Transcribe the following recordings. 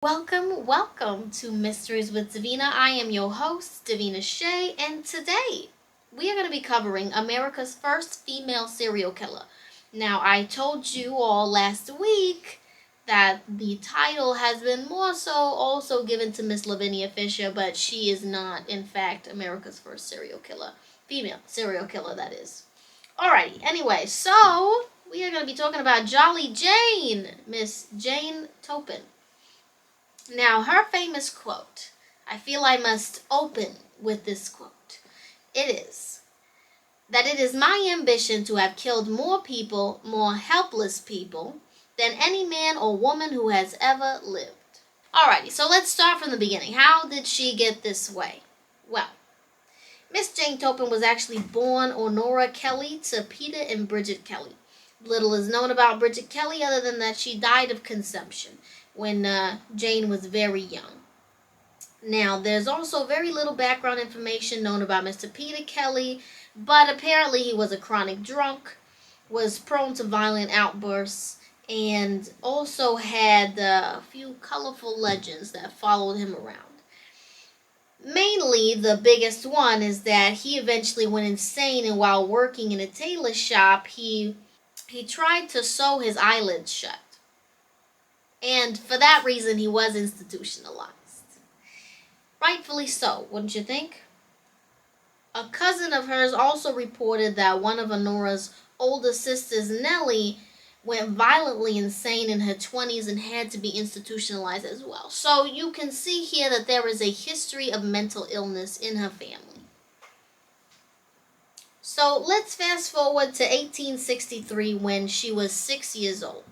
Welcome to Mysteries with Divina. I am your host, Divina Shea, and today we are going to be covering America's first female serial killer. Now, I told you all last week that the title has been more so also given to Miss Lavinia Fisher, but she is not, in fact, America's first serial killer. Female serial killer, that is. Alrighty, anyway, so we are going to be talking about Jolly Jane, Miss Jane Toppan. Now, her famous quote, I feel I must open with this quote. It is that it is my ambition to have killed more people, more helpless people, than any man or woman who has ever lived. Alrighty, so let's start from the beginning. How did she get this way? Well, Miss Jane Toppan was actually born Honora Kelly to Peter and Bridget Kelly. Little is known about Bridget Kelly other than that she died of consumption when Jane was very young. Now, there's also very little background information known about Mr. Peter Kelly, but apparently he was a chronic drunk, was prone to violent outbursts, and also had a few colorful legends that followed him around. Mainly, the biggest one is that he eventually went insane, and while working in a tailor shop, he tried to sew his eyelids shut. And for that reason, he was institutionalized. Rightfully so, wouldn't you think? A cousin of hers also reported that one of Honora's older sisters, Nellie, went violently insane in her 20s and had to be institutionalized as well. So you can see here that there is a history of mental illness in her family. So let's fast forward to 1863 when she was 6 years old.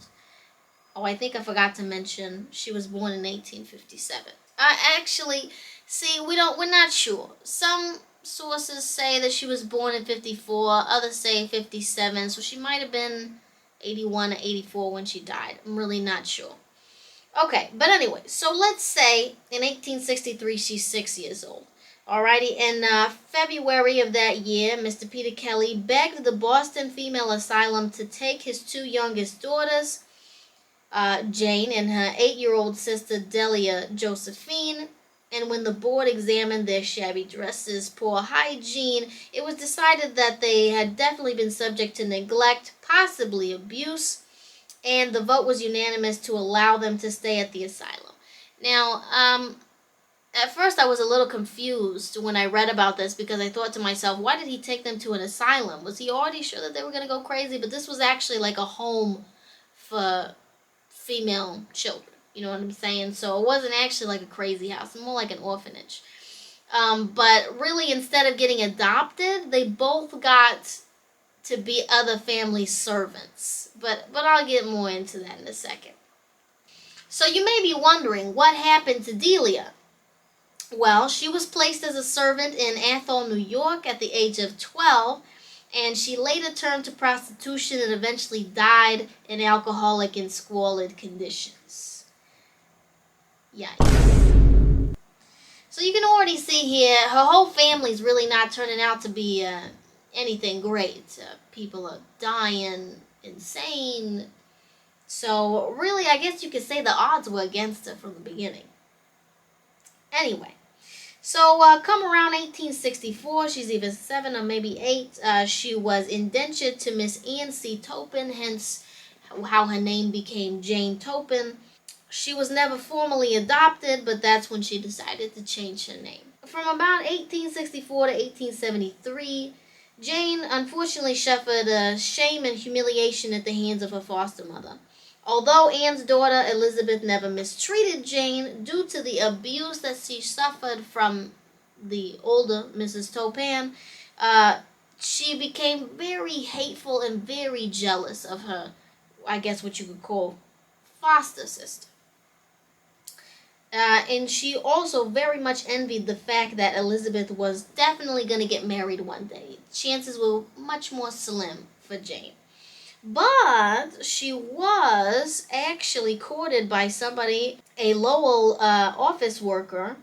Oh, I think I forgot to mention she was born in 1857. Actually, see, we're not sure. Some sources say that she was born in 54, others say 57, so she might have been 81 or 84 when she died. I'm really not sure. Okay, but anyway, so let's say in 1863 she's 6 years old. Alrighty, in February of that year, Mr. Peter Kelly begged the Boston Female Asylum to take his two youngest daughters, Jane and her 8-year-old sister Delia Josephine, and when the board examined their shabby dresses, poor hygiene, it was decided that they had definitely been subject to neglect, possibly abuse, and the vote was unanimous to allow them to stay at the asylum. Now, at first I was a little confused when I read about this because I thought to myself, why did he take them to an asylum? Was he already sure that they were going to go crazy? But this was actually like a home for female children. You know what I'm saying? So it wasn't actually like a crazy house, more like an orphanage. But really, instead of getting adopted, they both got to be other family servants. But I'll get more into that in a second. So you may be wondering, what happened to Delia? Well, she was placed as a servant in Athol, New York at the age of 12, and she later turned to prostitution and eventually died in alcoholic and squalid conditions. Yikes. So you can already see here, her whole family's really not turning out to be anything great. People are dying, insane. So really, I guess you could say the odds were against her from the beginning. Anyway, so come around 1864, she's either 7 or maybe 8, she was indentured to Miss Ann C. Toppan, hence how her name became Jane Toppan. She was never formally adopted, but that's when she decided to change her name. From about 1864 to 1873, Jane unfortunately suffered shame and humiliation at the hands of her foster mother. Although Anne's daughter Elizabeth never mistreated Jane, due to the abuse that she suffered from the older Mrs. Toppan, she became very hateful and very jealous of her, I guess what you could call, foster sister. And she also very much envied the fact that Elizabeth was definitely going to get married one day. Chances were much more slim for Jane. But she was actually courted by somebody, a Lowell office worker,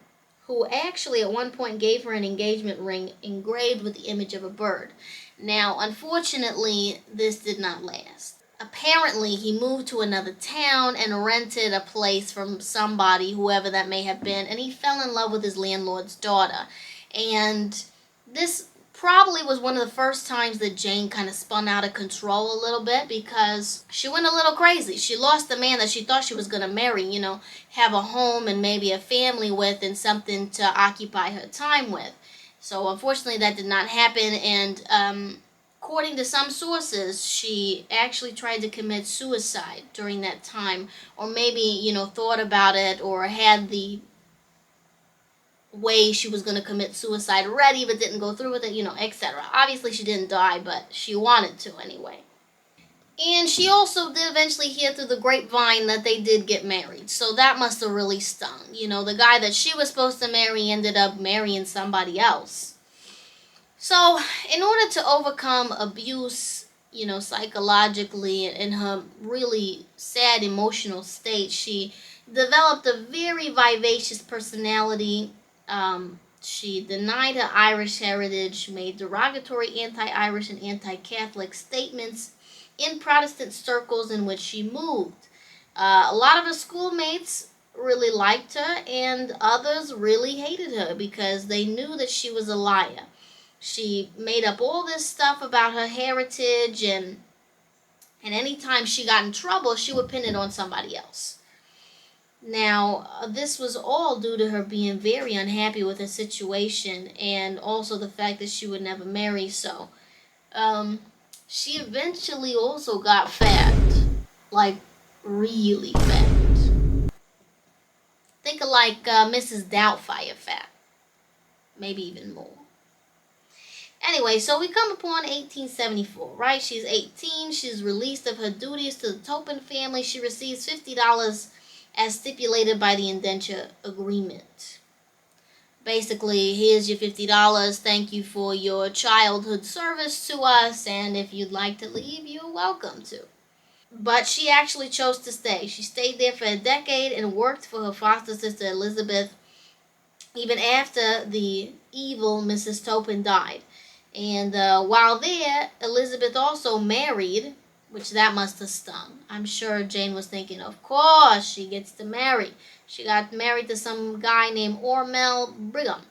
who actually at one point gave her an engagement ring engraved with the image of a bird. Now, unfortunately, this did not last. Apparently, he moved to another town and rented a place from somebody, whoever that may have been, and he fell in love with his landlord's daughter. And this probably was one of the first times that Jane kind of spun out of control a little bit, because she went a little crazy. She lost the man that she thought she was going to marry, have a home and maybe a family with, and something to occupy her time with. So unfortunately, that did not happen, and according to some sources, she actually tried to commit suicide during that time, or maybe, thought about it, or had the way she was going to commit suicide ready but didn't go through with it, etc. Obviously, she didn't die, but she wanted to anyway. And she also did eventually hear through the grapevine that they did get married. So that must have really stung. The guy that she was supposed to marry ended up marrying somebody else. So, in order to overcome abuse, psychologically, in her really sad emotional state, she developed a very vivacious personality. She denied her Irish heritage, made derogatory anti Irish and anti Catholic statements in Protestant circles in which she moved. A lot of her schoolmates really liked her, and others really hated her because they knew that she was a liar. She made up all this stuff about her heritage, and anytime she got in trouble, she would pin it on somebody else. Now, this was all due to her being very unhappy with her situation, and also the fact that she would never marry. So, she eventually also got fat, like really fat. Think of like Mrs. Doubtfire fat, maybe even more. Anyway, so we come upon 1874, right? She's 18. She's released of her duties to the Topin family. She receives $50 as stipulated by the indenture agreement. Basically, here's your $50. Thank you for your childhood service to us, and if you'd like to leave, you're welcome to. But she actually chose to stay. She stayed there for a decade and worked for her foster sister Elizabeth even after the evil Mrs. Toppan died. And while there, Elizabeth also married, which that must have stung. I'm sure Jane was thinking, of course, she gets to marry. She got married to some guy named Ormel Brigham,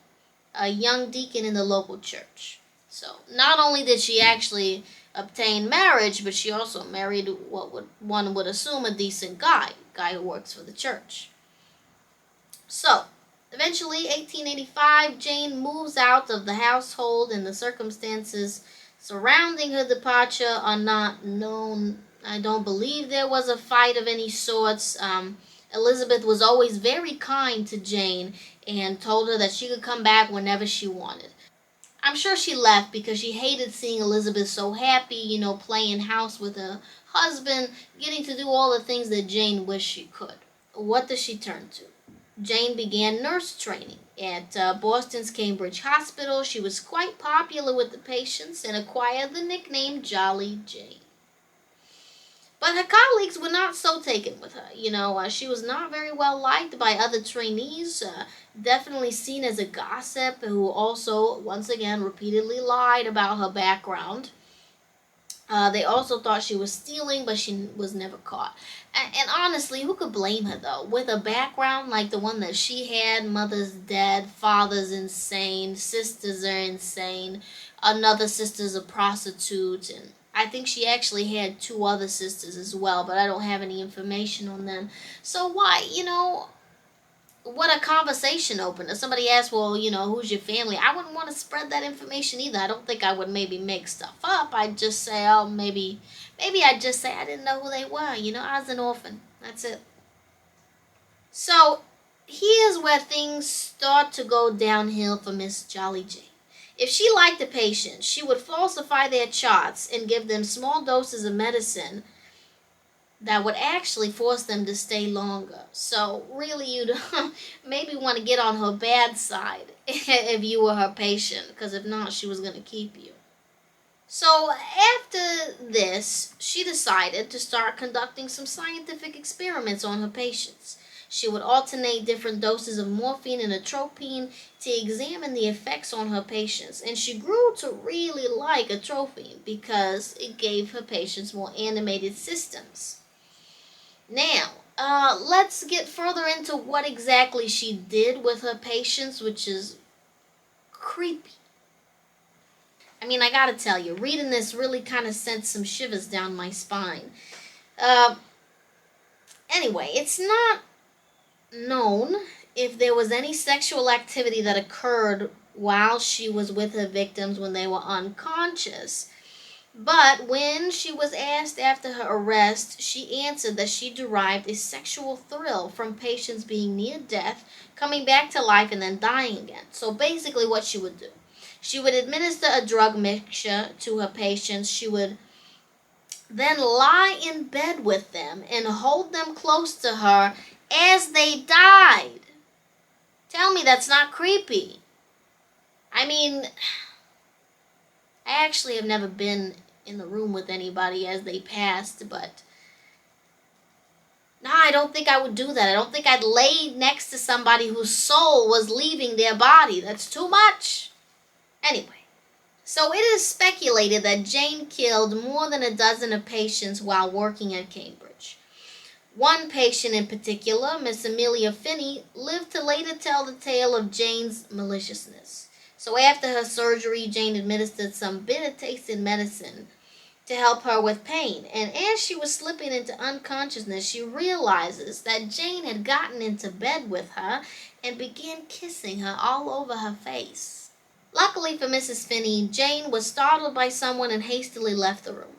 a young deacon in the local church. So not only did she actually obtain marriage, but she also married one would assume a decent guy who works for the church. So, eventually, 1885, Jane moves out of the household, and the circumstances surrounding her departure are not known. I don't believe there was a fight of any sorts. Elizabeth was always very kind to Jane and told her that she could come back whenever she wanted. I'm sure she left because she hated seeing Elizabeth so happy, playing house with her husband, getting to do all the things that Jane wished she could. What does she turn to? Jane began nurse training at Boston's Cambridge Hospital. She was quite popular with the patients and acquired the nickname Jolly Jane. But her colleagues were not so taken with her. She was not very well liked by other trainees, definitely seen as a gossip who also, once again, repeatedly lied about her background. They also thought she was stealing, but she was never caught. And honestly, who could blame her, though? With a background like the one that she had, mother's dead, father's insane, sisters are insane, another sister's a prostitute, and I think she actually had two other sisters as well, but I don't have any information on them. So why, what a conversation opener. Somebody asked, well, who's your family? I wouldn't want to spread that information either. I don't think I would maybe make stuff up. I'd just say, oh, maybe I'd just say I didn't know who they were. I was an orphan. That's it. So here's where things start to go downhill for Miss Jolly Jane. If she liked the patient, she would falsify their charts and give them small doses of medicine that would actually force them to stay longer. So really, you'd maybe want to get on her bad side if you were her patient, because if not, she was going to keep you. So after this, she decided to start conducting some scientific experiments on her patients. She would alternate different doses of morphine and atropine to examine the effects on her patients. And she grew to really like atropine because it gave her patients more animated systems. Now, let's get further into what exactly she did with her patients, which is creepy. I mean, I gotta tell you, reading this really kind of sent some shivers down my spine. Uh, anyway, it's not known if there was any sexual activity that occurred while she was with her victims when they were unconscious. But when she was asked after her arrest, she answered that she derived a sexual thrill from patients being near death, coming back to life, and then dying again. So basically, what she would do, she would administer a drug mixture to her patients. She would then lie in bed with them and hold them close to her as they died. Tell me that's not creepy. I mean, I actually have never been in the room with anybody as they passed, but no, I don't think I would do that. I don't think I'd lay next to somebody whose soul was leaving their body. That's too much. Anyway, so it is speculated that Jane killed more than a dozen of patients while working at Cambridge. One patient in particular, Miss Amelia Finney, lived to later tell the tale of Jane's maliciousness. So after her surgery, Jane administered some bitter-tasting medicine to help her with pain. And as she was slipping into unconsciousness, she realizes that Jane had gotten into bed with her and began kissing her all over her face. Luckily for Mrs. Finney, Jane was startled by someone and hastily left the room.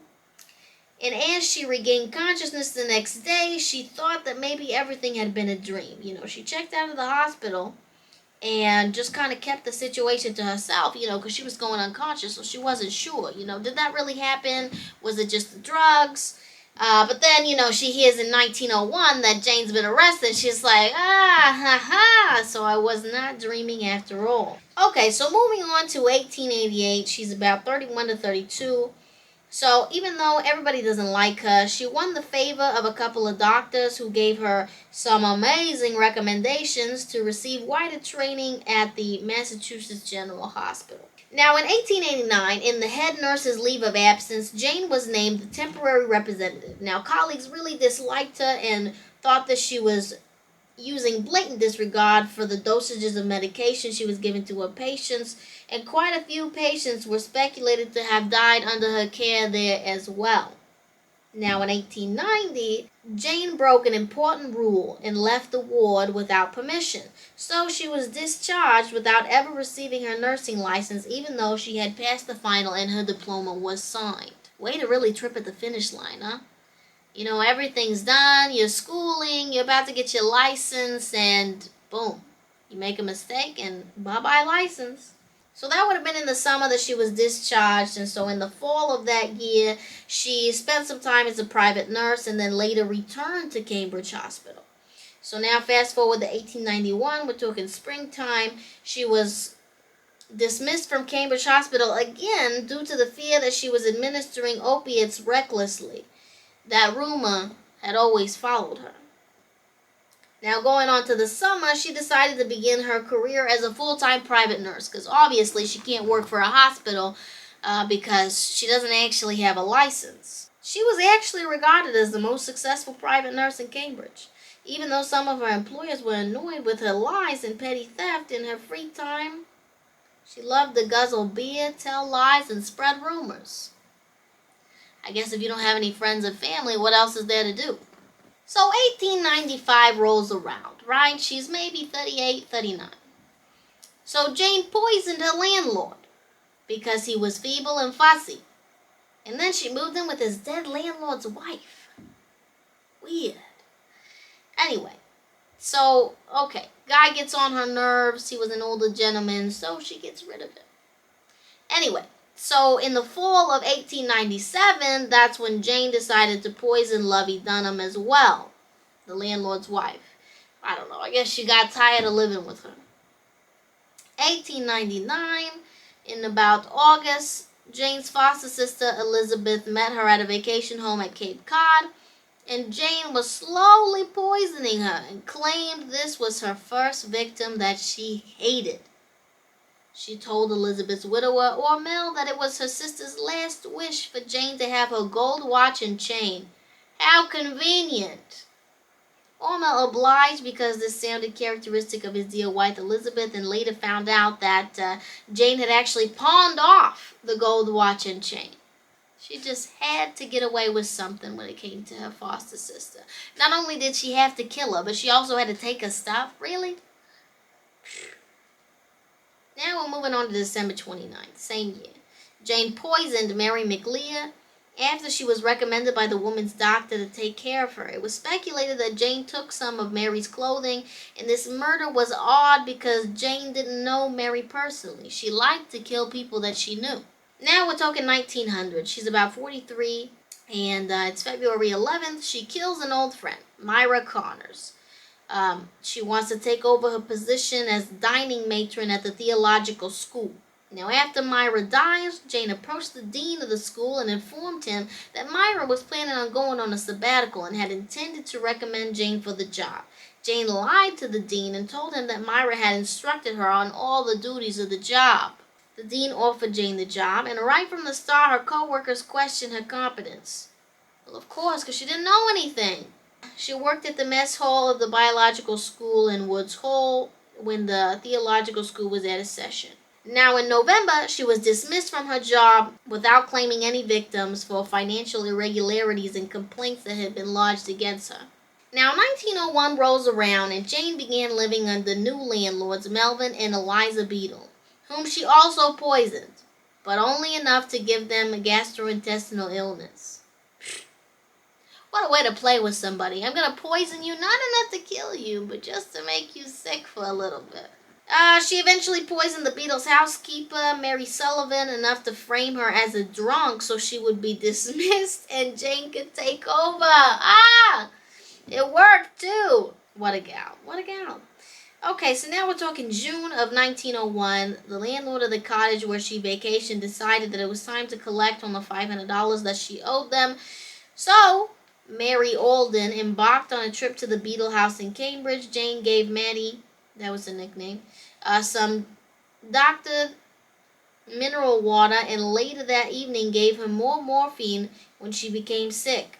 And as she regained consciousness the next day, she thought that maybe everything had been a dream. She checked out of the hospital and just kind of kept the situation to herself, because she was going unconscious, so she wasn't sure, did that really happen? Was it just the drugs? But then, she hears in 1901 that Jane's been arrested. She's like, so I was not dreaming after all. Okay, so moving on to 1888, she's about 31 to 32. So even though everybody doesn't like her, she won the favor of a couple of doctors who gave her some amazing recommendations to receive wider training at the Massachusetts General Hospital. Now in 1889, in the head nurse's leave of absence, Jane was named the temporary representative. Now colleagues really disliked her and thought that she was using blatant disregard for the dosages of medication she was giving to her patients, and quite a few patients were speculated to have died under her care there as well. Now in 1890, Jane broke an important rule and left the ward without permission, so she was discharged without ever receiving her nursing license, even though she had passed the final and her diploma was signed. Way to really trip at the finish line, huh? Everything's done, you're schooling, you're about to get your license, and boom, you make a mistake and bye-bye license. So that would have been in the summer that she was discharged, and so in the fall of that year, she spent some time as a private nurse and then later returned to Cambridge Hospital. So now fast forward to 1891, we're talking springtime, she was dismissed from Cambridge Hospital again due to the fear that she was administering opiates recklessly. That rumor had always followed her. Now going on to the summer, she decided to begin her career as a full-time private nurse, because obviously she can't work for a hospital because she doesn't actually have a license. She was actually regarded as the most successful private nurse in Cambridge, even though some of her employers were annoyed with her lies and petty theft. In her free time, she loved to guzzle beer, tell lies, and spread rumors. I guess if you don't have any friends and family, what else is there to do? So 1895 rolls around, right? She's maybe 38, 39. So Jane poisoned her landlord because he was feeble and fussy. And then she moved in with his dead landlord's wife. Weird. Anyway, so, okay, guy gets on her nerves. He was an older gentleman, so she gets rid of him. Anyway, so in the fall of 1897, that's when Jane decided to poison Lovey Dunham as well, the landlord's wife. I don't know, I guess she got tired of living with her. 1899, in about August, Jane's foster sister Elizabeth met her at a vacation home at Cape Cod, and Jane was slowly poisoning her and claimed this was her first victim that she hated. She told Elizabeth's widower, Ormel, that it was her sister's last wish for Jane to have her gold watch and chain. How convenient! Ormel obliged because this sounded characteristic of his dear wife Elizabeth, and later found out that Jane had actually pawned off the gold watch and chain. She just had to get away with something when it came to her foster sister. Not only did she have to kill her, but she also had to take her stuff. Really? Now we're moving on to December 29th, same year. Jane poisoned Mary McLear after she was recommended by the woman's doctor to take care of her. It was speculated that Jane took some of Mary's clothing, and this murder was odd because Jane didn't know Mary personally. She liked to kill people that she knew. Now we're talking 1900. She's about 43, and it's February 11th. She kills an old friend, Myra Connors. She wants to take over her position as dining matron at the theological school. Now, after Myra dies, Jane approached the dean of the school and informed him that Myra was planning on going on a sabbatical and had intended to recommend Jane for the job. Jane lied to the dean and told him that Myra had instructed her on all the duties of the job. The dean offered Jane the job, and right from the start, her co-workers questioned her competence. Well, of course, because she didn't know anything. She worked at the mess hall of the biological school in Woods Hole when the theological school was at a session. Now, in November, she was dismissed from her job without claiming any victims for financial irregularities and complaints that had been lodged against her. Now, 1901 rolls around, and Jane began living under new landlords, Melvin and Eliza Beadle, whom she also poisoned, but only enough to give them a gastrointestinal illness. What a way to play with somebody. I'm going to poison you, not enough to kill you, but just to make you sick for a little bit. She eventually poisoned the Beatles' housekeeper, Mary Sullivan, enough to frame her as a drunk so she would be dismissed and Jane could take over. It worked too. What a gal. What a gal. Okay, so now we're talking June of 1901. The landlord of the cottage where she vacationed decided that it was time to collect on the $500 that she owed them. So Mary Alden embarked on a trip to the Beadle house in Cambridge. Jane gave Maddie, that was the nickname, some doctored mineral water, and later that evening gave her more morphine when she became sick.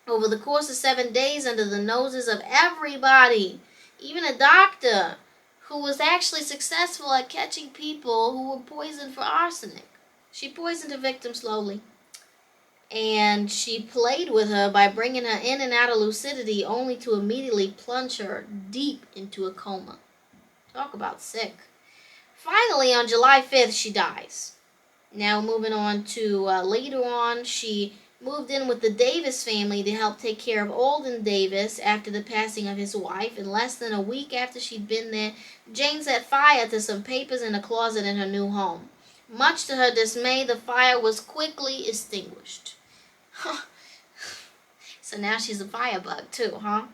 Over the course of 7 days, under the noses of everybody, even a doctor who was actually successful at catching people who were poisoned for arsenic, she poisoned her victim slowly. And she played with her by bringing her in and out of lucidity, only to immediately plunge her deep into a coma. Talk about sick. Finally, on July 5th, she dies. Now moving on to later on, she moved in with the Davis family to help take care of Alden Davis after the passing of his wife. And less than a week after she'd been there, Jane set fire to some papers in a closet in her new home. Much to her dismay, the fire was quickly extinguished. So now she's a firebug too, huh?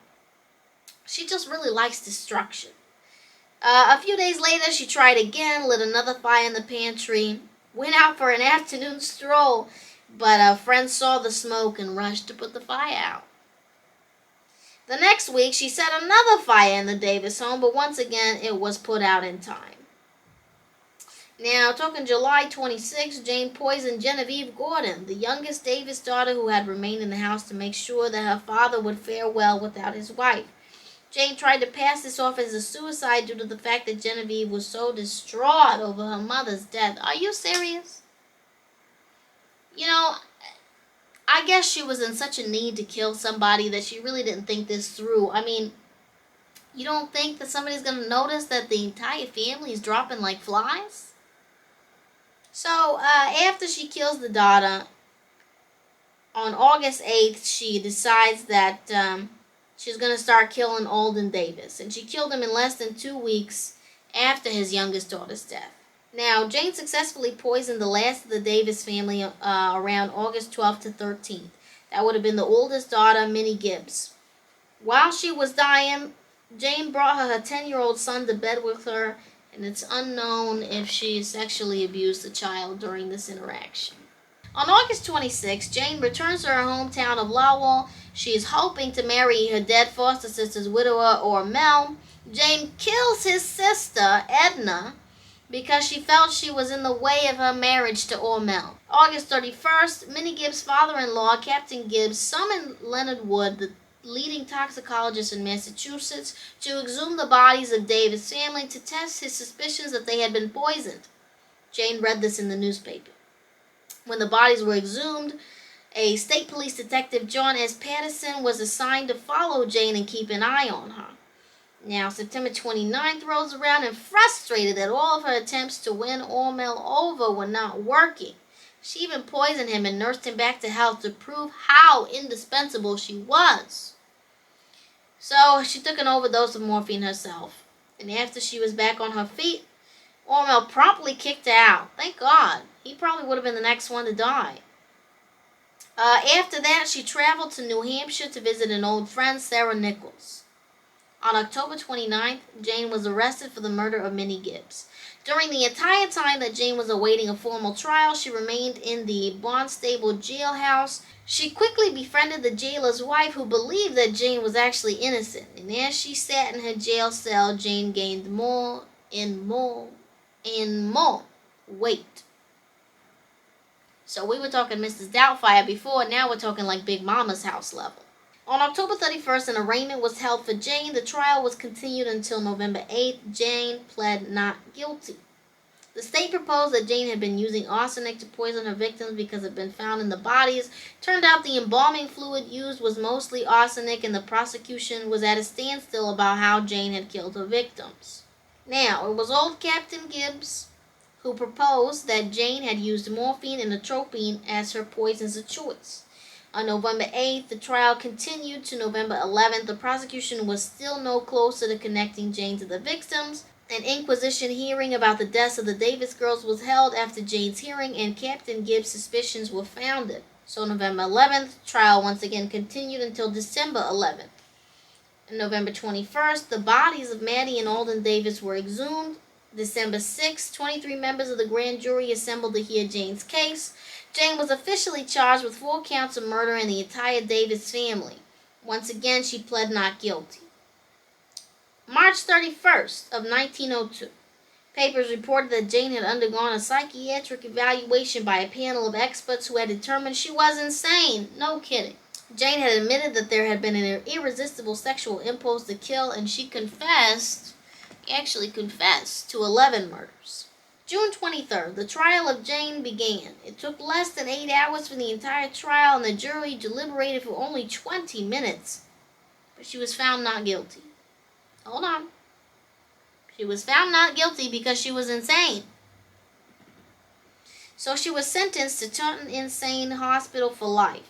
She just really likes destruction. A few days later, she tried again, lit another fire in the pantry, went out for an afternoon stroll, but a friend saw the smoke and rushed to put the fire out. The next week, she set another fire in the Davis home, but once again, it was put out in time. Now, talking July 26, Jane poisoned Genevieve Gordon, the youngest Davis daughter who had remained in the house to make sure that her father would fare well without his wife. Jane tried to pass this off as a suicide due to the fact that Genevieve was so distraught over her mother's death. Are you serious? You know, I guess she was in such a need to kill somebody that she really didn't think this through. I mean, you don't think that somebody's going to notice that the entire family is dropping like flies? So, after she kills the daughter, on August 8th, she decides that she's going to start killing Alden Davis. And she killed him in less than 2 weeks after his youngest daughter's death. Now, Jane successfully poisoned the last of the Davis family around August 12th to 13th. That would have been the oldest daughter, Minnie Gibbs. While she was dying, Jane brought her 10-year-old son to bed with her, and it's unknown if she sexually abused the child during this interaction. On August 26, Jane returns to her hometown of Lowell, she is hoping to marry her dead foster sister's widower, Ormel, Jane kills his sister, Edna, because she felt she was in the way of her marriage to Ormel. August 31st, Minnie Gibbs' father-in-law, Captain Gibbs, summoned Leonard Wood, the leading toxicologist in Massachusetts, to exhume the bodies of David's family to test his suspicions that they had been poisoned. Jane read this in the newspaper. When the bodies were exhumed, a state police detective, John S. Patterson, was assigned to follow Jane and keep an eye on her. Now, September 29th rolls around, and frustrated that all of her attempts to win Ormel over were not working, she even poisoned him and nursed him back to health to prove how indispensable she was. So, she took an overdose of morphine herself, and after she was back on her feet, Ormel promptly kicked her out. Thank God. He probably would have been the next one to die. After that, she traveled to New Hampshire to visit an old friend, Sarah Nichols. On October 29th, Jane was arrested for the murder of Minnie Gibbs. During the entire time that Jane was awaiting a formal trial, she remained in the Barnstable jailhouse. She quickly befriended the jailer's wife, who believed that Jane was actually innocent. And as she sat in her jail cell, Jane gained more and more and more weight. So we were talking Mrs. Doubtfire before, now we're talking like Big Mama's house level. On October 31st, an arraignment was held for Jane. The trial was continued until November 8th. Jane pled not guilty. The state proposed that Jane had been using arsenic to poison her victims because it had been found in the bodies. Turned out the embalming fluid used was mostly arsenic, and the prosecution was at a standstill about how Jane had killed her victims. Now, it was old Captain Gibbs who proposed that Jane had used morphine and atropine as her poisons of choice. On November 8th, the trial continued to November 11th. The prosecution was still no closer to connecting Jane to the victims. An inquisition hearing about the deaths of the Davis girls was held after Jane's hearing, and Captain Gibbs' suspicions were founded. So November 11th, trial once again continued until December 11th. On November 21st, the bodies of Maddie and Alden Davis were exhumed. December 6th, 23 members of the grand jury assembled to hear Jane's case. Jane was officially charged with 4 counts of murder in the entire Davis family. Once again, she pled not guilty. March 31st of 1902. Papers reported that Jane had undergone a psychiatric evaluation by a panel of experts who had determined she was insane. No kidding. Jane had admitted that there had been an irresistible sexual impulse to kill, and she actually confessed to 11 murders. June 23rd, the trial of Jane began. It took less than 8 hours for the entire trial, and the jury deliberated for only 20 minutes. But she was found not guilty. Hold on. She was found not guilty because she was insane. So she was sentenced to Taunton Insane Hospital for life.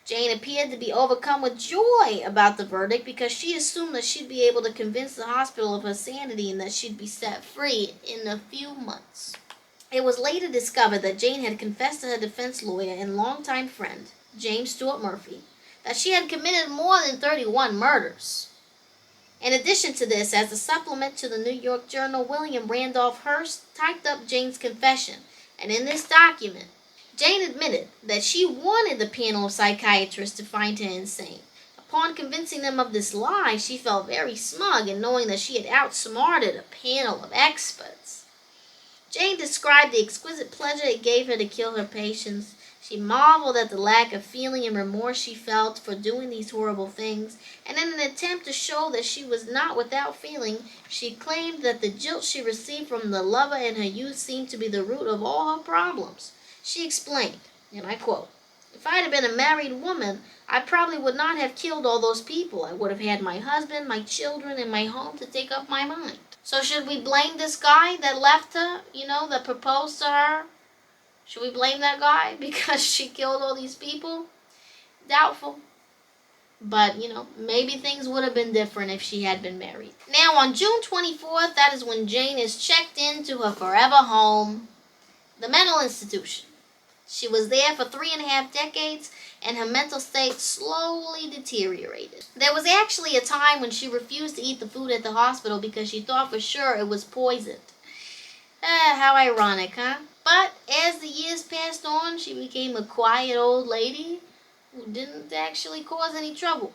Jane appeared to be overcome with joy about the verdict because she assumed that she'd be able to convince the hospital of her sanity and that she'd be set free in a few months. It was later discovered that Jane had confessed to her defense lawyer and longtime friend, James Stuart Murphy, that she had committed more than 31 murders. In addition to this, as a supplement to the New York Journal, William Randolph Hearst typed up Jane's confession, and in this document, Jane admitted that she wanted the panel of psychiatrists to find her insane. Upon convincing them of this lie, she felt very smug in knowing that she had outsmarted a panel of experts. Jane described the exquisite pleasure it gave her to kill her patients. She marveled at the lack of feeling and remorse she felt for doing these horrible things, and in an attempt to show that she was not without feeling, she claimed that the jilt she received from the lover in her youth seemed to be the root of all her problems. She explained, and I quote, "If I had been a married woman, I probably would not have killed all those people. I would have had my husband, my children, and my home to take up my mind." So should we blame this guy that left her, that proposed to her? Should we blame that guy because she killed all these people? Doubtful. But, maybe things would have been different if she had been married. Now, on June 24th, that is when Jane is checked into her forever home, the mental institution. She was there for 3.5 decades, and her mental state slowly deteriorated. There was actually a time when she refused to eat the food at the hospital because she thought for sure it was poisoned. How ironic, huh? But as the years passed on, she became a quiet old lady who didn't actually cause any trouble.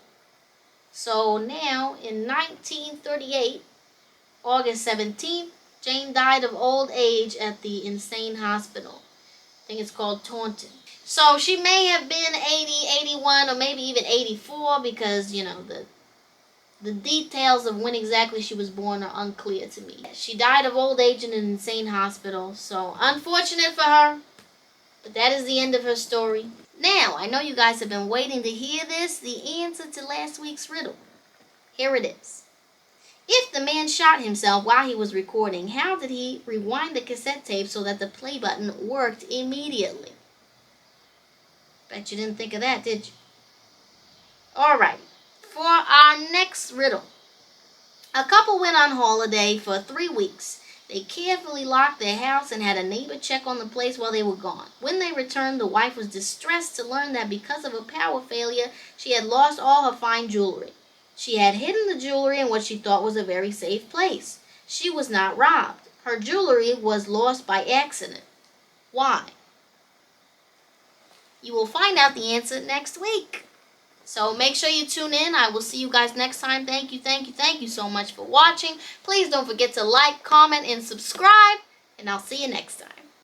So now, in 1938, August 17th, Jane died of old age at the insane hospital. I think it's called Taunton. So she may have been 80, 81, or maybe even 84 because, the details of when exactly she was born are unclear to me. She died of old age in an insane hospital, so unfortunate for her, but that is the end of her story. Now, I know you guys have been waiting to hear this, the answer to last week's riddle. Here it is. If the man shot himself while he was recording, how did he rewind the cassette tape so that the play button worked immediately? Bet you didn't think of that, did you? Alright, for our next riddle. A couple went on holiday for 3 weeks. They carefully locked their house and had a neighbor check on the place while they were gone. When they returned, the wife was distressed to learn that because of a power failure, she had lost all her fine jewelry. She had hidden the jewelry in what she thought was a very safe place. She was not robbed. Her jewelry was lost by accident. Why? You will find out the answer next week. So make sure you tune in. I will see you guys next time. Thank you so much for watching. Please don't forget to like, comment, and subscribe. And I'll see you next time.